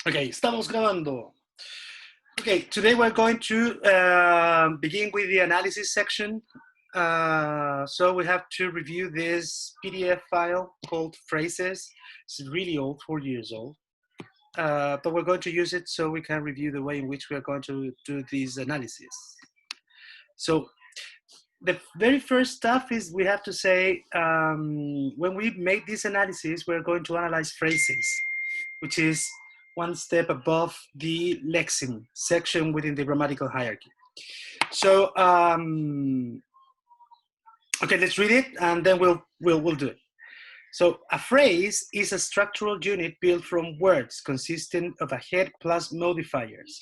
Okay, estamos grabando. Okay, today we're going to begin with the analysis section. So we have to review this PDF file called Phrases. It's really old, 4 years old. But we're going to use it so we can review the way in which we're going to do these analysis. So the very first stuff is we have to say, when we make this analysis, we're going to analyze phrases, which is one step above the lexeme section within the grammatical hierarchy. So, okay, let's read it and then we'll do it. So a phrase is a structural unit built from words consisting of a head plus modifiers.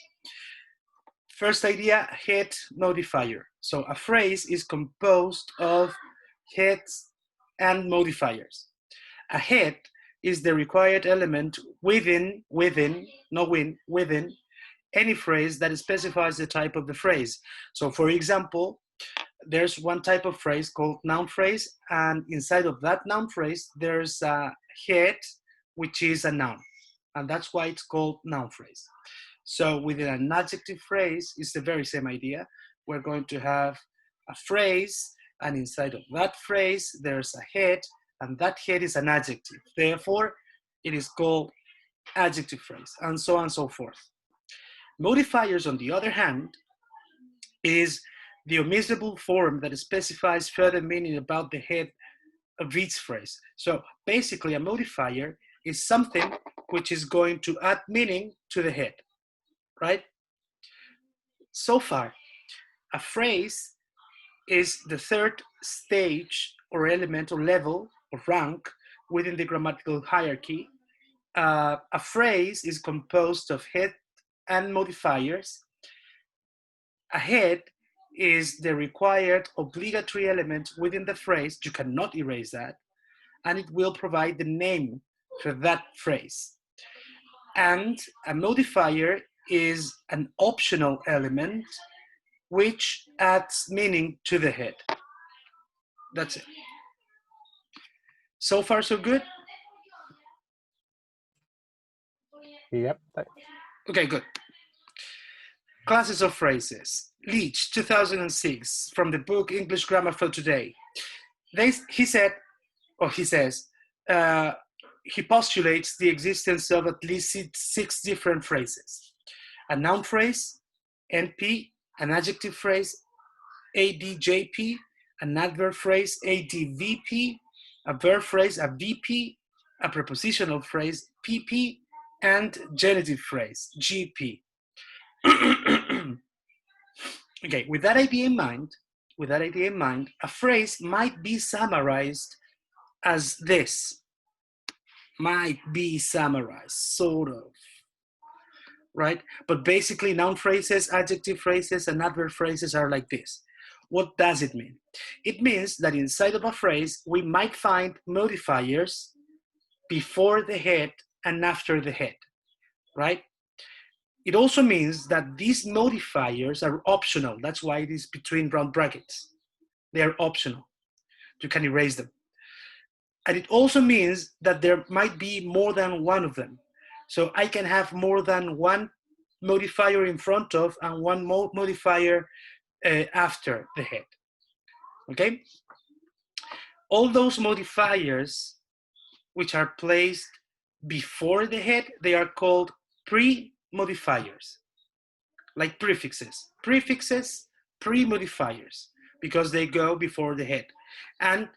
First idea, head modifier. So a phrase is composed of heads and modifiers. A head is the required element within any phrase that specifies the type of the phrase. So for example, there's one type of phrase called noun phrase, and inside of that noun phrase, there's a head, which is a noun. And that's why it's called noun phrase. So within an adjective phrase, it's the very same idea. We're going to have a phrase, and inside of that phrase, there's a head, and that head is an adjective. Therefore, it is called adjective phrase, and so on and so forth. Modifiers, on the other hand, is the omissible form that specifies further meaning about the head of each phrase. So basically, a modifier is something which is going to add meaning to the head, right? So far, a phrase is the third stage or element or level or rank within the grammatical hierarchy. A phrase is composed of head and modifiers. A head is the required obligatory element within the phrase. You cannot erase that. And it will provide the name for that phrase. And a modifier is an optional element which adds meaning to the head. That's it. So far, so good? Yep. Okay, good. Classes of phrases. Leach, 2006, from the book English Grammar for Today. He says, he postulates the existence of at least 6 different phrases. A noun phrase, NP, an adjective phrase, ADJP, an adverb phrase, ADVP, a verb phrase, a VP, a prepositional phrase, PP, and genitive phrase, GP. Okay, with that idea in mind, a phrase might be summarized as this. Might be summarized, sort of, right? But basically, noun phrases, adjective phrases, and adverb phrases are like this. What does it mean? It means that inside of a phrase, we might find modifiers before the head and after the head, right? It also means that these modifiers are optional. That's why it is between round brackets. They are optional. You can erase them. And it also means that there might be more than one of them. So I can have more than one modifier in front of and one modifier after the head. Okay? All those modifiers which are placed before the head, they are called pre-modifiers, like prefixes. Prefixes, pre-modifiers, because they go before the head. And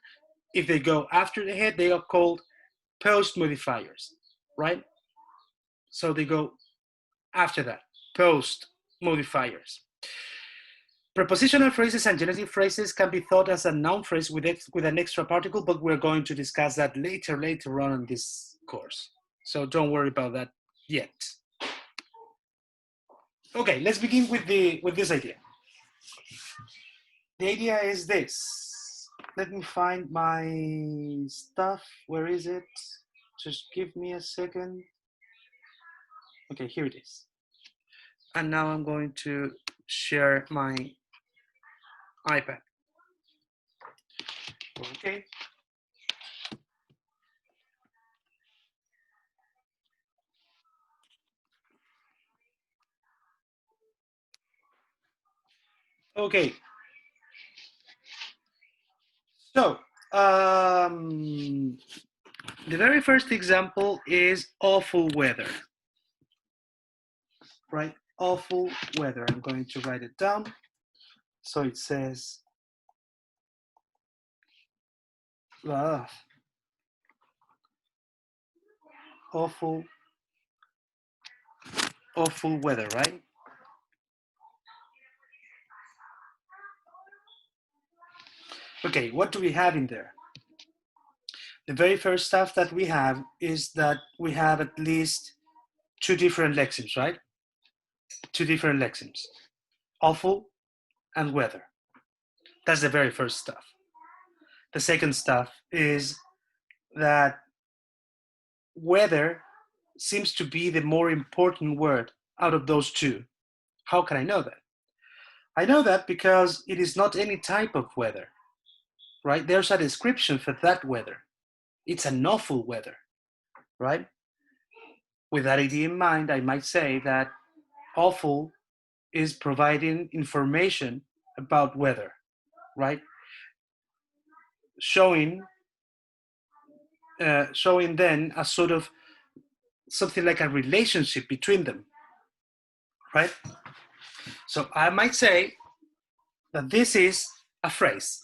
if they go after the head, they are called post-modifiers, right? So they go after that, post-modifiers. Prepositional phrases and genitive phrases can be thought as a noun phrase with an extra particle, but we're going to discuss that later on in this course. So don't worry about that yet. Okay, let's begin with this idea. The idea is this. Let me find my stuff. Where is it? Just give me a second. Okay, here it is. And now I'm going to share my iPad. Okay. Okay. So, the very first example is awful weather, right? Awful weather. I'm going to write it down. So it says, awful weather, right? Okay, what do we have in there? The very first stuff that we have is that we have at least two different lexemes, right? Two different lexemes, awful and weather. That's the very first stuff. The second stuff is that weather seems to be the more important word out of those two. How can I know that? I know that because it is not any type of weather, right? There's a description for that weather. It's an awful weather, right? With that idea in mind, I might say that awful is providing information about weather, right? Showing then a sort of something like a relationship between them, right? So I might say that this is a phrase,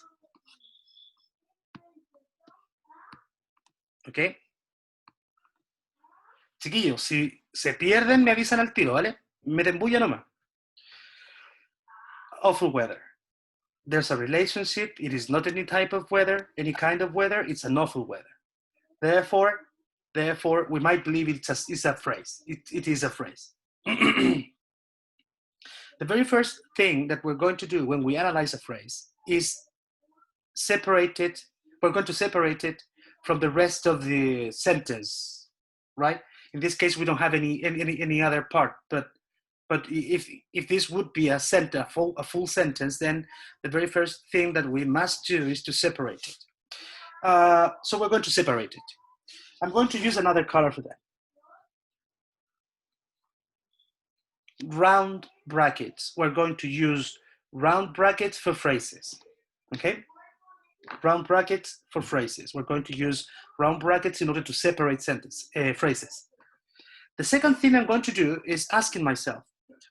¿ok? Chiquillos, si se pierden me avisan al tiro, ¿vale? Me tembulla nomás. Awful weather. There's a relationship. It is not any type of weather, any kind of weather. It's an awful weather. Therefore, we might believe it's a phrase. It is a phrase. The very first thing that we're going to do when we analyze a phrase is separate it. We're going to separate it from the rest of the sentence, right? In this case, we don't have any other part, but if this would be a full sentence, then the very first thing that we must do is to separate it. So we're going to separate it. I'm going to use another color for that. Round brackets. We're going to use round brackets for phrases, okay? Round brackets for phrases. We're going to use round brackets in order to separate phrases. The second thing I'm going to do is asking myself,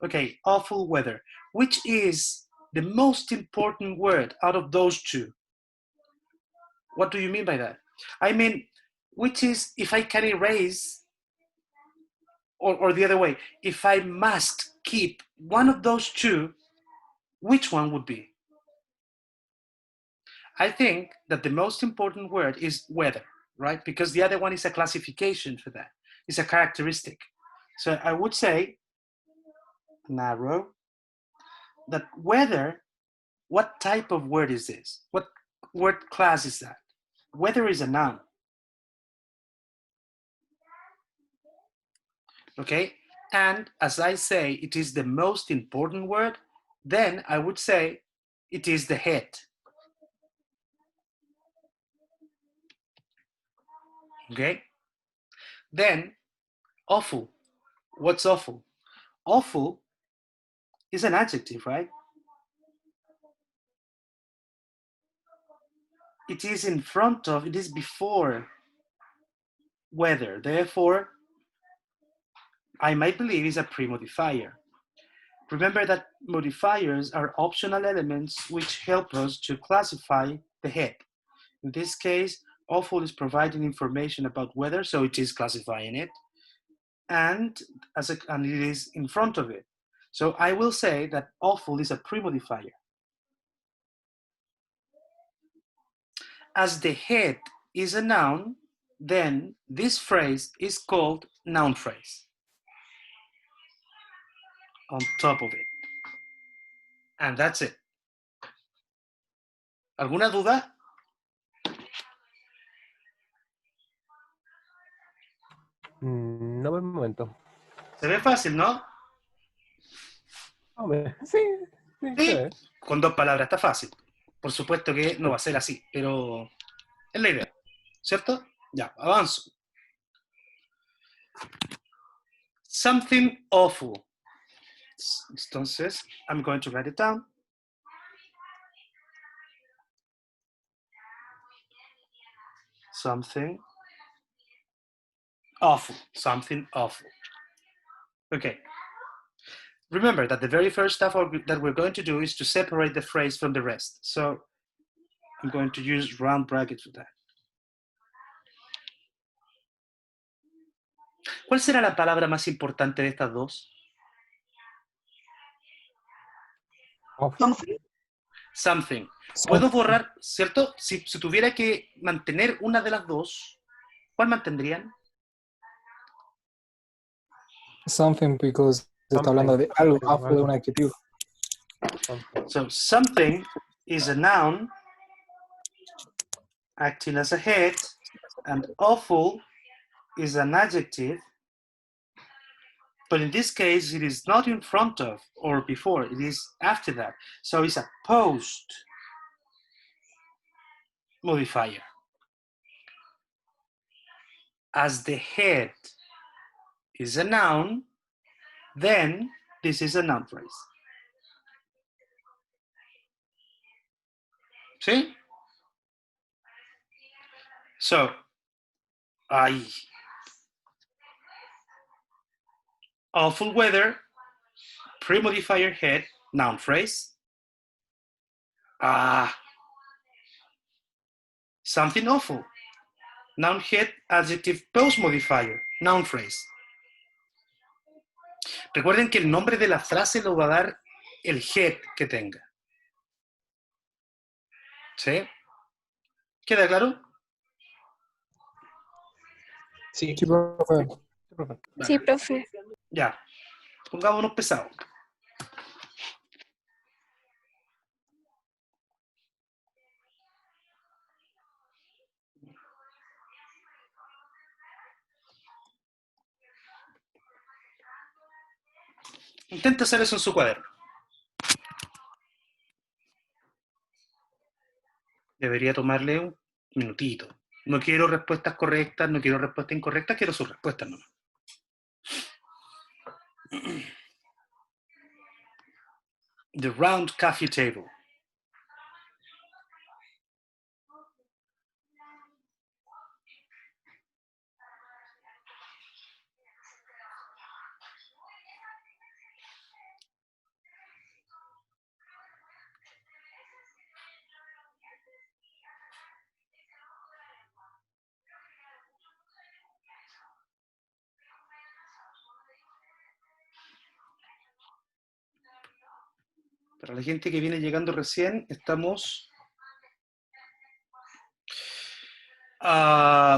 okay, awful weather, which is the most important word out of those two? What do you mean by that? I mean, which is, if I can erase, or the other way, if I must keep one of those two, which one would be? I think that the most important word is weather, right? Because the other one is a classification for that. It's a characteristic. So I would say, narrow, that weather, what type of word is this? What word class is that? Weather is a noun. Okay, and as I say, it is the most important word, then I would say it is the head. Okay, then awful. What's awful? Awful is an adjective, right? It is in front of, it is before weather. Therefore, I might believe is a pre-modifier. Remember that modifiers are optional elements which help us to classify the head. In this case, awful is providing information about weather, so it is classifying it, and it is in front of it. So I will say that awful is a pre-modifier. As the head is a noun, then this phrase is called noun phrase. On top of it. And that's it. ¿Alguna duda? No por el momento. Se ve fácil, ¿no? Sí, Sí, se ve. con dos palabras está fácil. Por supuesto que no va a ser así, pero es la idea, ¿cierto? Ya, avanzo. Something awful. Entonces, I'm going to write it down. something awful. Something awful. Okay. Remember that the very first stuff that we're going to do is to separate the phrase from the rest. So I'm going to use round brackets for that. ¿Cuál será la palabra más importante de estas dos? Something. Something. Puedo borrar, ¿cierto? Si tuviera que mantener una de las dos, ¿cuál mantendrían? Something, because está hablando de algo, after de un adjetivo. So something is a noun acting as a head, and awful is an adjective, but in this case it is not in front of or before, it is after that. So it's a post modifier. As the head is a noun, then this is a noun phrase. See? So, awful weather, pre-modifier head, noun phrase. Something awful, noun head, adjective, post modifier, noun phrase. Recuerden que el nombre de la frase lo va a dar el head que tenga. ¿Sí? ¿Queda claro? Sí, profe. Sí, profe. Ya, pongámonos pesados. Intente hacer eso en su cuaderno. Debería tomarle un minutito. No quiero respuestas correctas, no quiero respuestas incorrectas, quiero sus respuestas nomás. The round coffee table. Para la gente que viene llegando recién, estamos...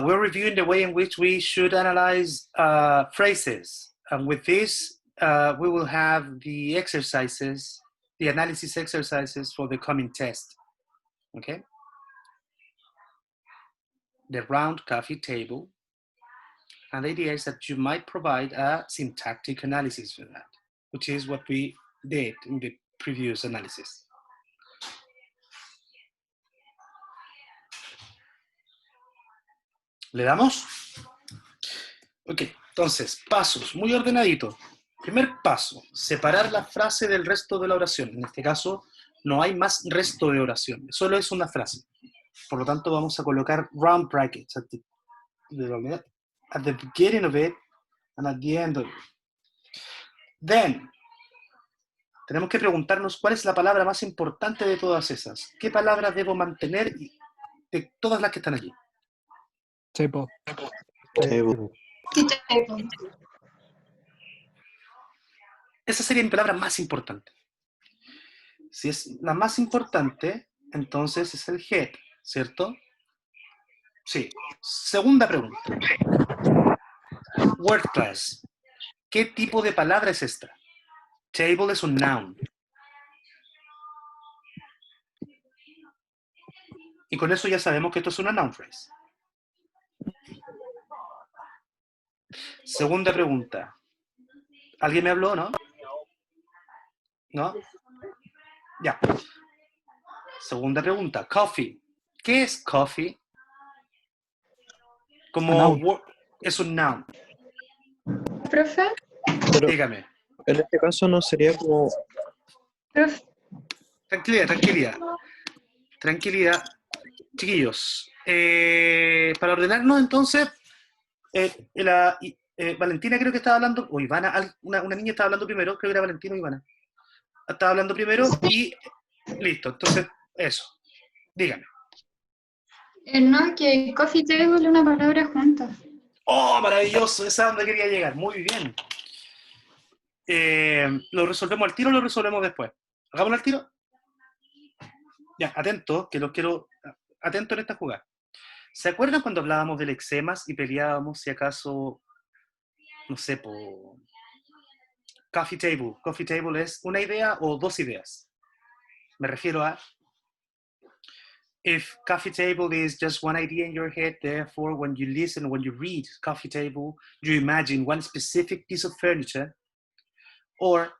we're reviewing the way in which we should analyze phrases. And with this, we will have the exercises, the analysis exercises for the coming test. Okay? The round coffee table. And the idea is that you might provide a syntactic analysis for that, which is what we did in the previous analysis. ¿Le damos? Ok, entonces, pasos, muy ordenadito. Primer paso, separar la frase del resto de la oración. En este caso, no hay más resto de oración, solo es una frase. Por lo tanto, vamos a colocar round brackets at the beginning of it and at the end of it. Then, tenemos que preguntarnos cuál es la palabra más importante de todas esas. ¿Qué palabra debo mantener de todas las que están allí? Table. Esa sería mi palabra más importante. Si es la más importante, entonces es el head, ¿cierto? Sí. Segunda pregunta. Word class. ¿Qué tipo de palabra es esta? Table es un noun. Y con eso ya sabemos que esto es una noun phrase. Segunda pregunta. ¿Alguien me habló, no? ¿No? Ya. Segunda pregunta. Coffee. ¿Qué es coffee? Como es un noun. ¿Profe? Pero Dígame. en este caso no sería como... ¿Profe? Tranquilidad, tranquilidad. Tranquilidad. Chiquillos, Para ordenarnos, entonces, Valentina creo que estaba hablando, o Ivana, una niña estaba hablando primero, creo que era Valentina o Ivana. Estaba hablando primero y listo. Entonces, eso. Dígame. No, que coffee table es una palabra junta. ¡Oh, maravilloso! Esa es donde quería llegar. Muy bien. ¿Lo resolvemos al tiro o lo resolvemos después? ¿Hagámoslo al tiro? Ya, atento, que los quiero... Atento en esta jugada. ¿Se acuerdan cuando hablábamos de lexemas y peleábamos si acaso, no sé, por coffee table? Coffee table es una idea o dos ideas. Me refiero a if coffee table is just one idea in your head, therefore when you listen, when you read coffee table, you imagine one specific piece of furniture, or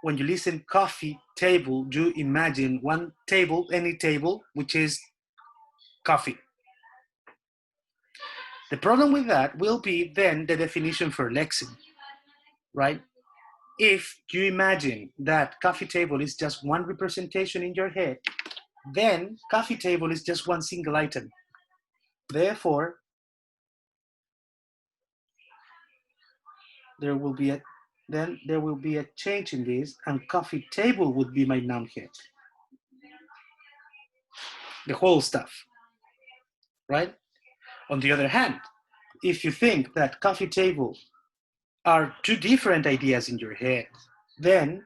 when you listen coffee table, you imagine one table, any table, which is coffee. The problem with that will be then the definition for lexeme, right? If you imagine that coffee table is just one representation in your head, then coffee table is just one single item. Therefore, there will be a change in this, and coffee table would be my noun head. The whole stuff, right? On the other hand, if you think that coffee table are two different ideas in your head, then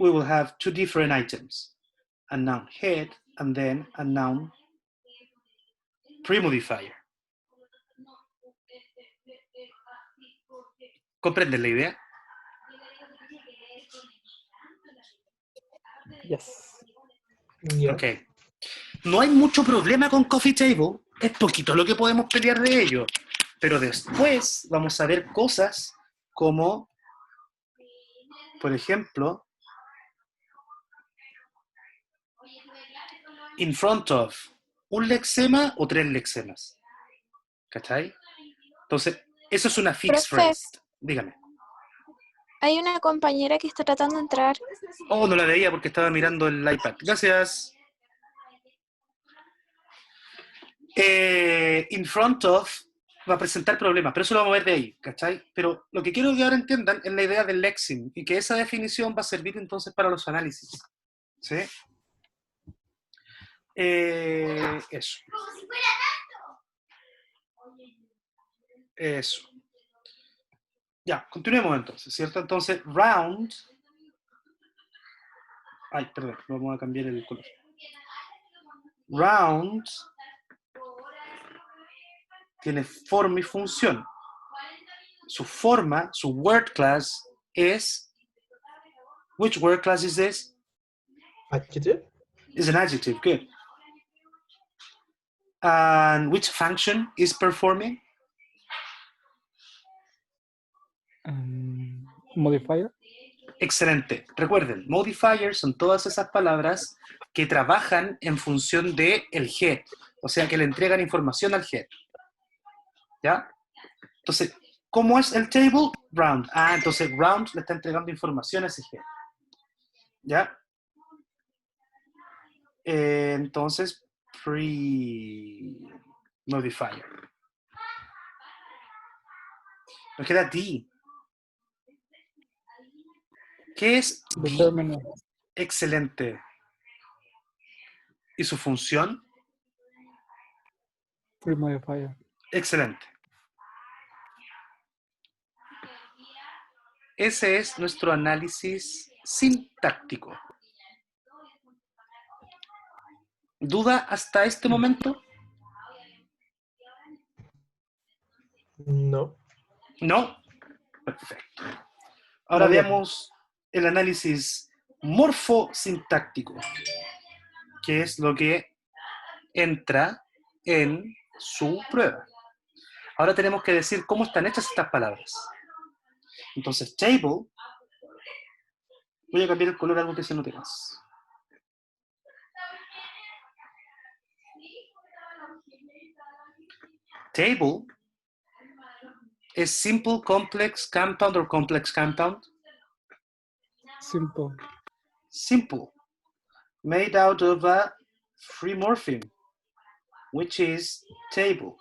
we will have two different items, a noun head and then a noun premodifier. ¿Comprenden la idea? Yes. Yeah. Ok. No hay mucho problema con coffee table, es poquito lo que podemos pelear de ello, pero después vamos a ver cosas como, por ejemplo, in front of, un lexema o tres lexemas. ¿Cachai? Entonces, eso es una fixed Profe. phrase. Dígame. Hay una compañera que está tratando de entrar. Oh, no la veía porque estaba mirando el iPad. Gracias. In front of va a presentar problemas, pero eso lo vamos a ver de ahí, ¿cachai? Pero lo que quiero que ahora entiendan es la idea del lexeme y que esa definición va a servir entonces para los análisis. ¿Sí? Eso. Eso. Ya, continuemos entonces, ¿cierto? Entonces, round. Ay, perdón, vamos a cambiar el color. Round tiene forma y función. Su forma, su word class es. Which word class is this? Adjective? Is an adjective, good. And which function is performing? Modifier? Excelente. Recuerden, modifiers son todas esas palabras que trabajan en función de el head, o sea, que le entregan información al head. ¿Ya? Entonces, ¿cómo es el table? Round. Ah, entonces round le está entregando información a ese head. ¿Ya? Entonces, pre-modifier. Nos queda D. ¿Qué es D? Determinant. Excelente. ¿Y su función? Pre-modifier. Excelente. Ese es nuestro análisis sintáctico. ¿Duda hasta este momento? No. ¿No? Perfecto. Ahora veamos el análisis morfosintáctico, que es lo que entra en su prueba. Ahora tenemos que decir cómo están hechas estas palabras. Entonces, table, voy a cambiar el color a algo que se note más. Table es simple, complex, compound or complex compound? Simple. Simple. Made out of a free morpheme, which is table.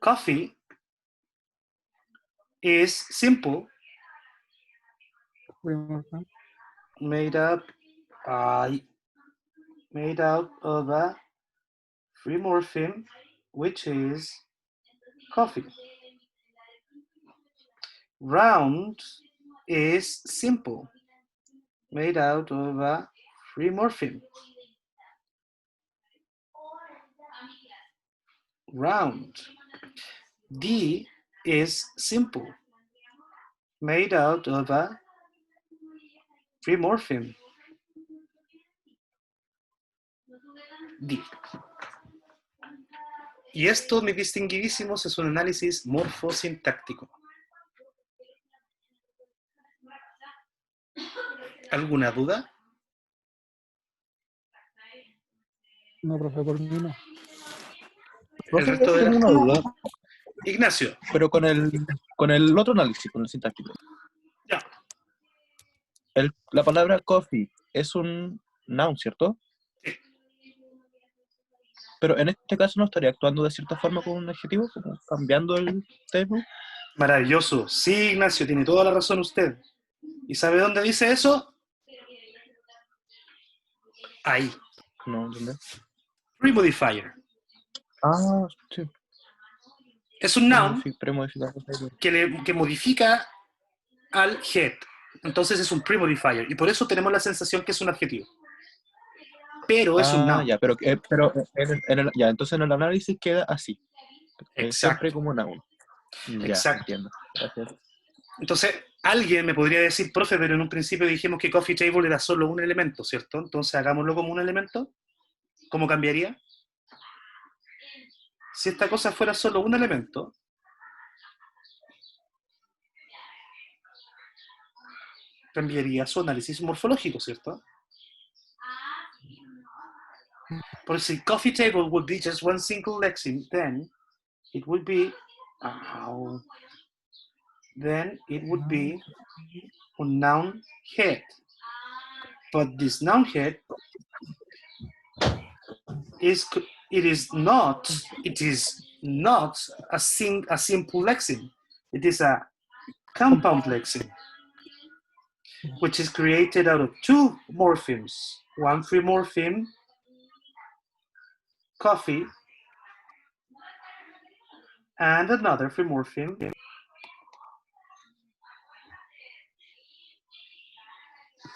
Coffee is simple, made out of a free morpheme, which is coffee. Round is simple, made out of a free morpheme. Round. D is simple, made out of a free morpheme. D. Y esto, mis distinguidísimos, es un análisis morfosintáctico. ¿Alguna duda? No, profe, por mí no. Profe, resto de tengo las- una duda, Ignacio. pero con el otro análisis, con el sintáctico. Ya. La palabra coffee es un noun, ¿cierto? Sí. Pero en este caso no estaría actuando de cierta forma con un adjetivo, como cambiando el table. Maravilloso. Sí, Ignacio, tiene toda la razón usted. ¿Y sabe dónde dice eso? Ahí. No, ¿entendés? Free modifier. Ah, sí. Es un noun Premodificar. que modifica al head. Entonces es un pre-modifier. Y por eso tenemos la sensación que es un adjetivo. Pero es un noun. Ya, pero ya, entonces en el análisis queda así. Siempre Exacto. como noun. Ya, Exacto. entiendo. Gracias. Entonces, alguien me podría decir, profe, pero en un principio dijimos que coffee table era solo un elemento, ¿cierto? Entonces hagámoslo como un elemento. ¿Cómo cambiaría? Si esta cosa fuera solo un elemento, cambiaría su análisis morfológico, ¿cierto? Porque si coffee table would be just one single lexeme, then it would be a noun head. But this noun head is not a simple lexeme. It is a compound lexeme, which is created out of two morphemes. One free morpheme, coffee, and another free morpheme,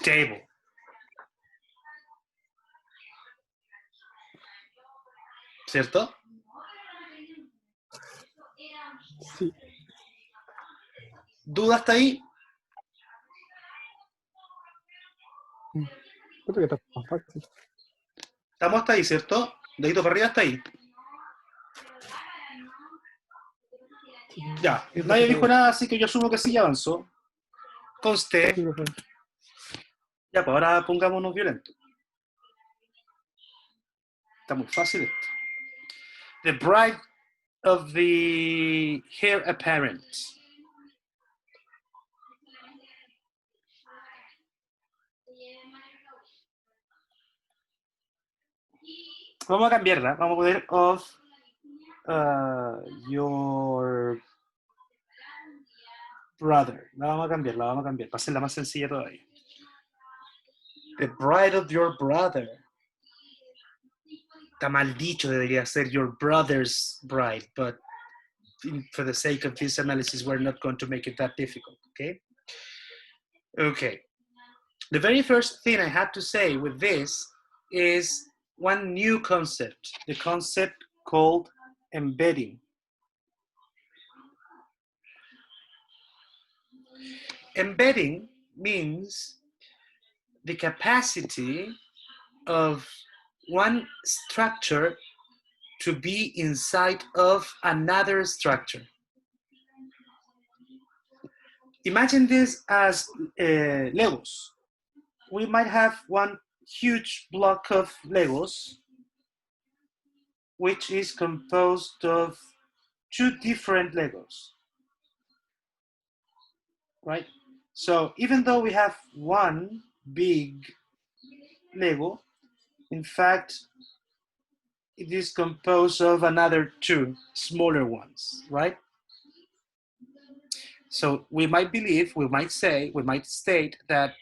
table. ¿Cierto? Sí. ¿Duda hasta ahí? Creo que está más fácil. Estamos hasta ahí, ¿cierto? Dedito para arriba hasta ahí. Ya, nadie dijo nada, así que yo asumo que sí, ya avanzó. Conste. Sí, profe. Ya, pues ahora pongámonos violentos. Está muy fácil esto. The bride of the heir apparent. Vamos a cambiarla. Vamos a poner of your brother. La vamos a cambiar, para hacerla más sencilla todavía. The bride of your brother. Está mal dicho, debería ser your brother's bride, but for the sake of this analysis, we're not going to make it that difficult, okay? Okay. The very first thing I had to say with this is one new concept, the concept called embedding. Embedding means the capacity of one structure to be inside of another structure. Imagine this as Legos. We might have one huge block of Legos, which is composed of two different Legos, right? So even though we have one big Lego. In fact, it is composed of another 2 smaller ones, right? So we might believe, we might state that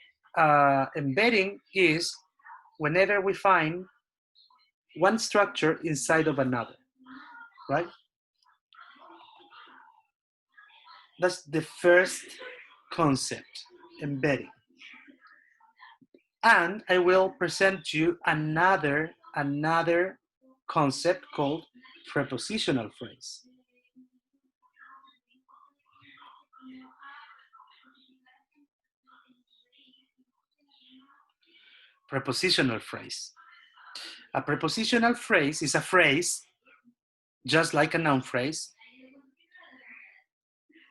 embedding is whenever we find one structure inside of another, right? That's the first concept, embedding. And I will present you another concept called prepositional phrase. Prepositional phrase. A prepositional phrase is a phrase, just like a noun phrase,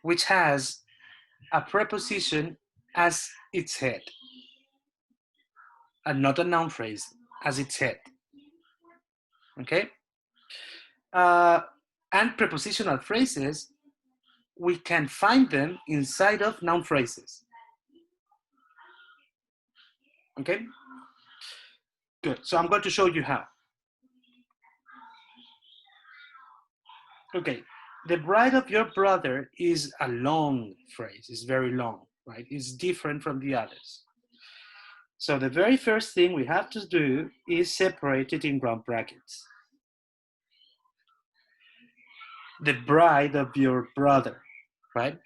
which has a preposition as its head, and not a noun phrase as its head. Okay? And prepositional phrases, we can find them inside of noun phrases. Okay? Good. So I'm going to show you how. Okay. The bride of your brother is a long phrase. It's very long, right? It's different from the others. So the very first thing we have to do is separate it in round brackets. The bride of your brother, right?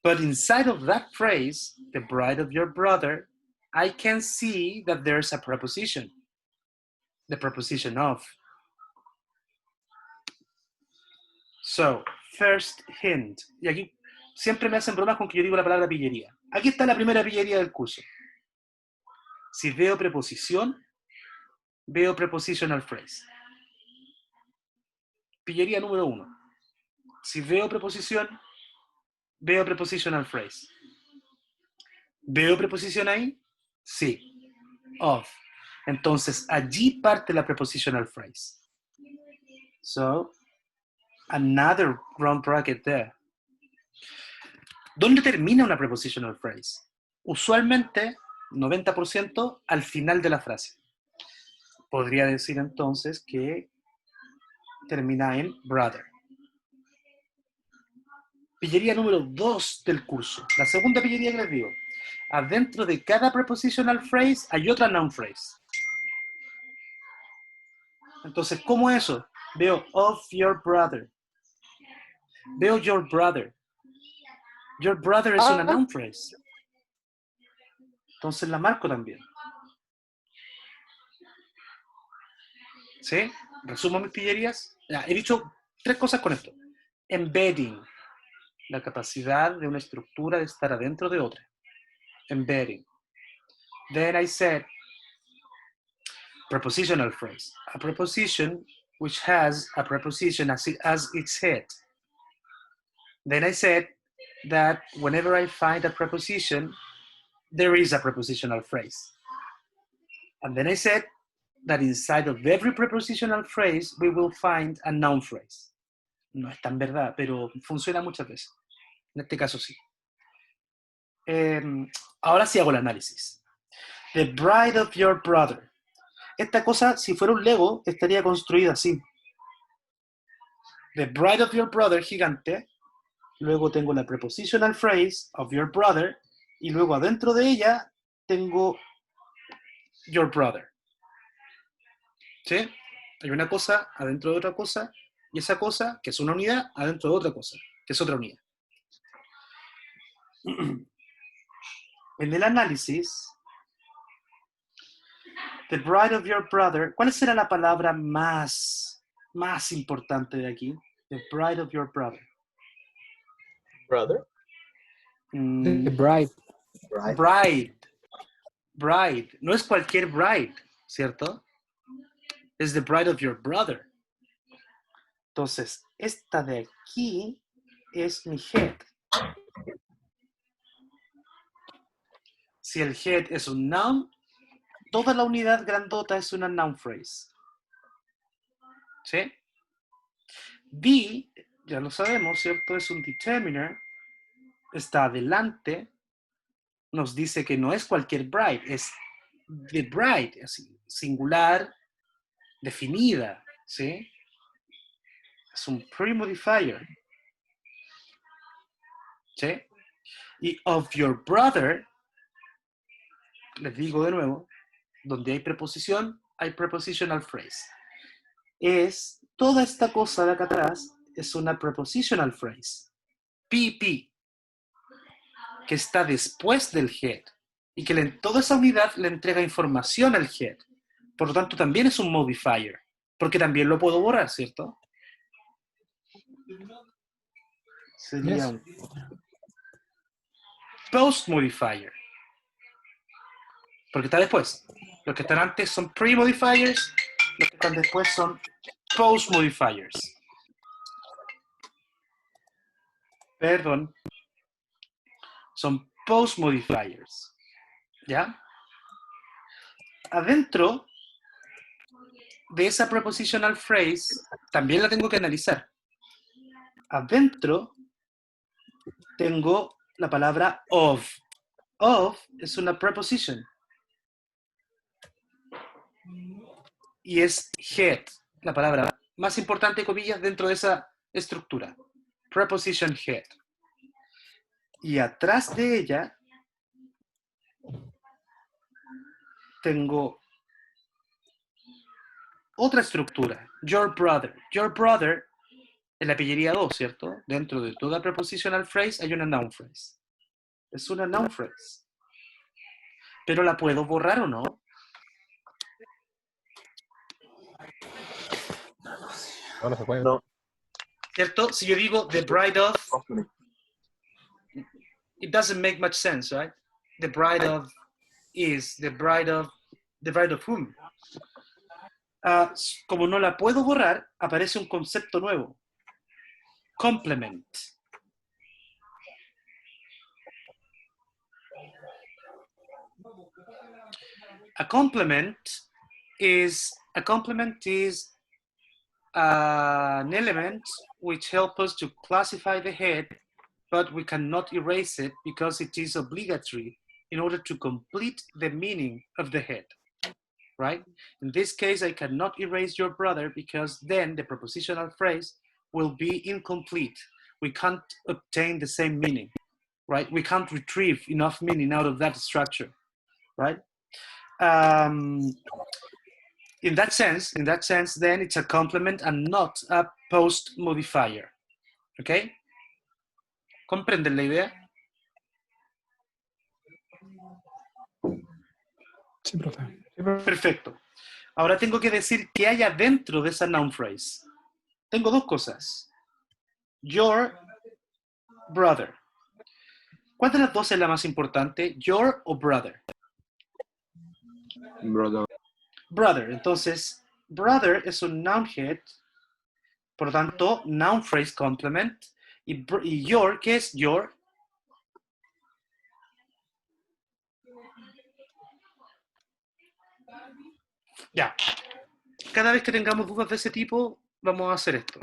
But inside of that phrase, the bride of your brother, I can see that there's a preposition, the preposition of. So, first hint. Y aquí siempre me hacen bromas con que yo digo la palabra pillería. Aquí está la primera pillería del curso. Si veo preposición, veo prepositional phrase. Pillería número 1. Si veo preposición, veo prepositional phrase. ¿Veo preposición ahí? Sí. Of. Entonces, allí parte la prepositional phrase. So, another round bracket there. ¿Dónde termina una prepositional phrase? Usualmente, 90% al final de la frase. Podría decir entonces que termina en brother. Pillería número 2 del curso. La segunda pillería que les digo. Adentro de cada prepositional phrase hay otra noun phrase. Entonces, ¿cómo eso? Veo of your brother. Veo your brother. Your brother es una noun phrase. Entonces la marco también. ¿Sí? Resumo mis pillerías. Ya, he dicho 3 cosas con esto. Embedding. La capacidad de una estructura de estar adentro de otra. Embedding. Then I said prepositional phrase. A preposition which has a preposition as its head. Then I said that whenever I find a preposition, there is a prepositional phrase. And then I said that inside of every prepositional phrase, we will find a noun phrase. No es tan verdad, pero funciona muchas veces. En este caso sí. Ahora sí hago el análisis. The bride of your brother. Esta cosa, si fuera un Lego, estaría construida así. The bride of your brother, gigante. Luego tengo la prepositional phrase of your brother. Y luego adentro de ella tengo your brother. ¿Sí? Hay una cosa adentro de otra cosa. Y esa cosa, que es una unidad, adentro de otra cosa, que es otra unidad. En el análisis, the bride of your brother, ¿cuál será la palabra más importante de aquí? The bride of your brother. Brother. The bride. Bride. No es cualquier bride, ¿cierto? Es the bride of your brother. Entonces, esta de aquí es mi head. Si el head es un noun, toda la unidad grandota es una noun phrase. ¿Sí? The, ya lo sabemos, ¿cierto? Es un determiner. Está adelante. Nos dice que no es cualquier bride, es the bride, así, singular, definida, ¿sí? Es un pre-modifier, ¿sí? Y of your brother, les digo de nuevo, donde hay preposición, hay prepositional phrase. Es toda esta cosa de acá atrás, es una prepositional phrase. PP, que está después del head y que toda esa unidad le entrega información al head. Por lo tanto, también es un modifier, porque también lo puedo borrar, ¿cierto? Sería Yes. un post modifier, porque está después. Los que están antes son pre-modifiers, los que están después son post modifiers. Perdón. Son post modifiers. ¿Ya? Adentro de esa prepositional phrase también la tengo que analizar. Adentro tengo la palabra of. Of es una preposition. Y es head, la palabra más importante, comillas, dentro de esa estructura. Preposition head. Y atrás de ella tengo otra estructura. Your brother. Your brother es la pillería 2, ¿cierto? Dentro de toda prepositional phrase hay una noun phrase. Es una noun phrase. Pero la puedo borrar o no. No, no se puede. No. ¿Cierto? Si yo digo the bride of, it doesn't make much sense, right? The bride of is, the bride of whom? Como no la puedo borrar, aparece un concepto nuevo. Complement. A complement is an element which helps us to classify the head, but we cannot erase it because it is obligatory in order to complete the meaning of the head, right? In this case, I cannot erase your brother because then the prepositional phrase will be incomplete. We can't obtain the same meaning, right? We can't retrieve enough meaning out of that structure, right? In that sense, then it's a complement and not a post modifier. ¿Ok? ¿Comprenden la idea? Sí, profe. Perfecto. Ahora tengo que decir qué hay adentro de esa noun phrase. Tengo dos cosas. Your brother. ¿Cuál de las dos es la más importante? Your o brother. Brother. Brother. Entonces, brother es un noun head. Por lo tanto, noun phrase complement. Y your, ¿qué es your? Ya. Cada vez que tengamos dudas de ese tipo, vamos a hacer esto.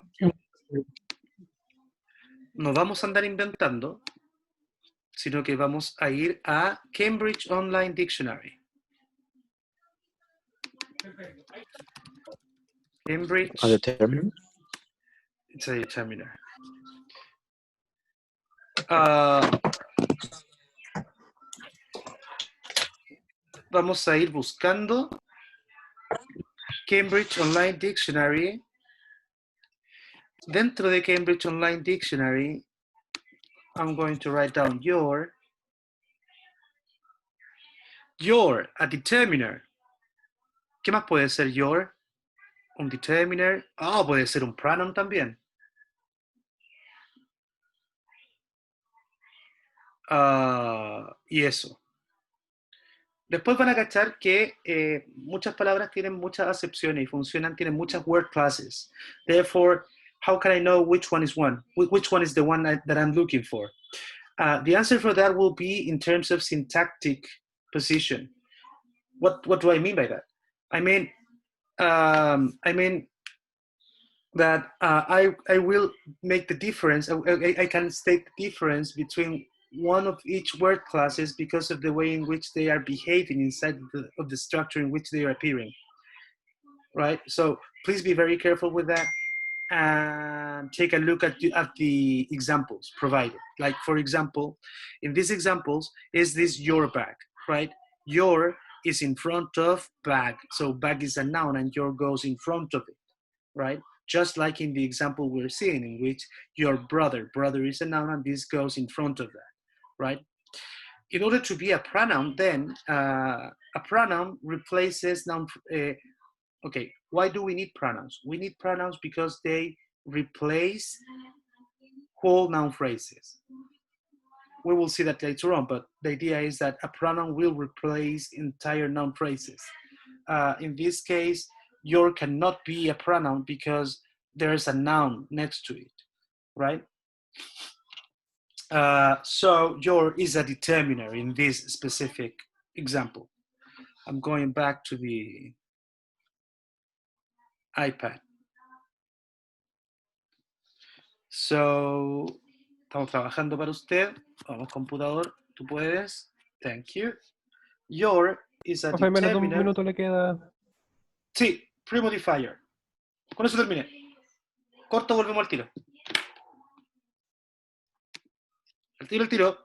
No vamos a andar inventando, sino que vamos a ir a Cambridge Online Dictionary. Cambridge. A determine. It's a determiner. Vamos a ir buscando Cambridge Online Dictionary. Dentro de Cambridge Online Dictionary, I'm going to write down your, a determiner. ¿Qué más puede ser your? Un determiner. Oh, puede ser un pronoun también. Y eso. Después van a cachar que muchas palabras tienen muchas acepciones y funcionan, tienen muchas word classes. Therefore, how can I know which one is one? Which one is the one that I'm looking for? The answer for that will be in terms of syntactic position. What do I mean by that? I mean that I will make the difference. I can state the difference between one of each word classes because of the way in which they are behaving inside of the structure in which they are appearing, right? So please be very careful with that and take a look at the examples provided. Like, for example, in these examples, is this your bag, right? Your is in front of bag. So bag is a noun and your goes in front of it, right? Just like in the example we're seeing in which your brother is a noun and this goes in front of that, right? In order to be a pronoun, then a pronoun replaces noun. Okay, why do we need pronouns? We need pronouns because they replace whole noun phrases. We will see that later on, but the idea is that a pronoun will replace entire noun phrases. In this case, your cannot be a pronoun because there's a noun next to it, right? So your is a determiner in this specific example. I'm going back to the iPad. So, estamos trabajando para usted. Vamos, computador, tú puedes. Thank you. Your is a Profe, menos de un determiner. minuto le queda. Sí, pre-modifier. Con eso terminé. Corto, volvemos al tiro. Al tiro, al tiro.